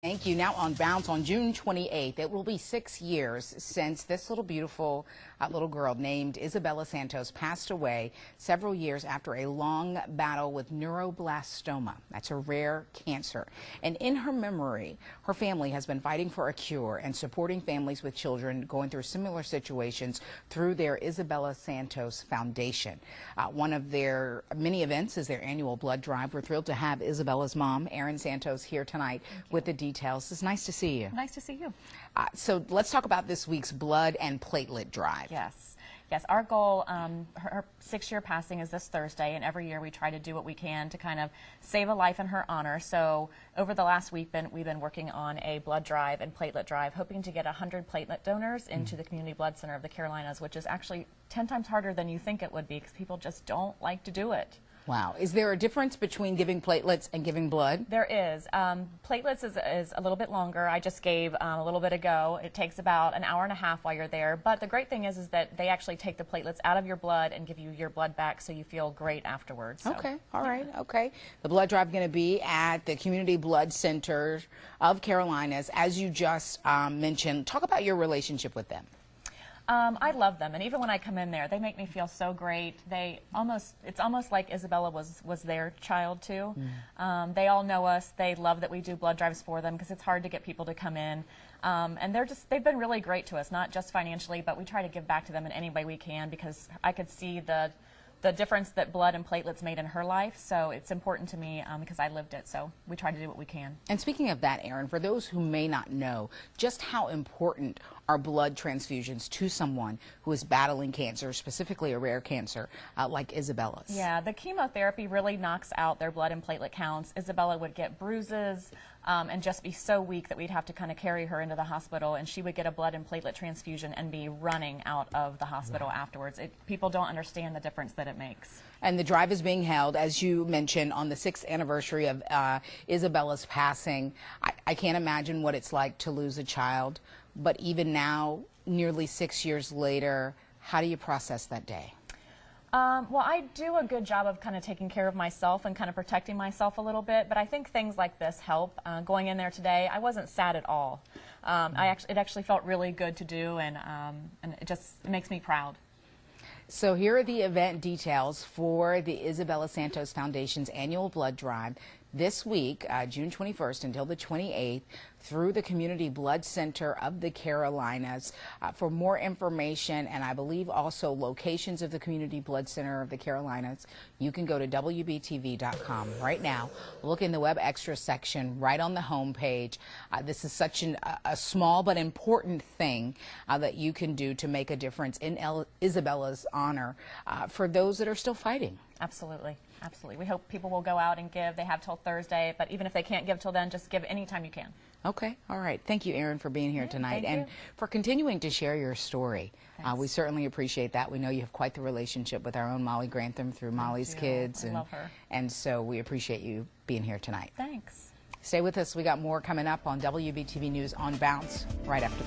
Thank you. Now on Bounce on June 28th, it will be 6 years since this little beautiful little girl named Isabella Santos passed away several years after a long battle with neuroblastoma. That's a rare cancer. And in her memory, her family has been fighting for a cure and supporting families with children going through similar situations through their Isabella Santos Foundation. One of their many events is their annual blood drive. We're thrilled to have Isabella's mom, Erin Santos, here tonight with the details. It's nice to see you. Nice to see you. So let's talk about this week's blood and platelet drive. Yes. Yes, our goal, her 6-year passing is this Thursday, and every year we try to do what we can to kind of save a life in her honor. So over the last week, we've been working on a blood drive and platelet drive, hoping to get 100 platelet donors into the Community Blood Center of the Carolinas, which is actually 10 times harder than you think it would be because people just don't like to do it. Wow. Is there a difference between giving platelets and giving blood? There is. Platelets is a little bit longer. I just gave a little bit ago. It takes about an hour and a half while you're there. But the great thing is that they actually take the platelets out of your blood and give you your blood back so you feel great afterwards. So. Okay. All right. Okay. The blood drive is going to be at the Community Blood Center of Carolinas. As you just mentioned, talk about your relationship with them. I love them, and even when I come in there, they make me feel so great. It's almost like Isabella was their child too. They all know us. They love that we do blood drives for them because it's hard to get people to come in. And they've been really great to us, not just financially, but we try to give back to them in any way we can because I could see the difference that blood and platelets made in her life, so it's important to me because I lived it, so we try to do what we can. And speaking of that, Erin, for those who may not know, just how important are blood transfusions to someone who is battling cancer, specifically a rare cancer like Isabella's? Yeah, the chemotherapy really knocks out their blood and platelet counts. Isabella would get bruises and just be so weak that we'd have to kind of carry her into the hospital, and she would get a blood and platelet transfusion and be running out of the hospital afterwards. People don't understand the difference that it makes. And the drive is being held, as you mentioned, on the 6th anniversary of Isabella's passing. I can't imagine what it's like to lose a child, but even now, nearly 6 years later, how do you process that day? Well, I do a good job of kind of taking care of myself and kind of protecting myself a little bit, but I think things like this help. Going in there today, I wasn't sad at all. It actually felt really good to do, and it makes me proud. So here are the event details for the Isabella Santos Foundation's annual blood drive this week, June 21st until the 28th, through the Community Blood Center of the Carolinas. For more information, and I believe also locations of the Community Blood Center of the Carolinas, you can go to WBTV.com right now. Look in the Web Extra section right on the home page. This is such a small but important thing that you can do to make a difference in Isabella's honor for those that are still fighting. Absolutely. Absolutely. We hope people will go out and give. They have till Thursday, but even if they can't give till then, just give anytime you can. Okay. All right. Thank you, Erin, for being here tonight and for continuing to share your story. We certainly appreciate that. We know you have quite the relationship with our own Molly Grantham through Molly's Kids. I love her. And so we appreciate you being here tonight. Thanks. Stay with us. We got more coming up on WBTV News on Bounce right after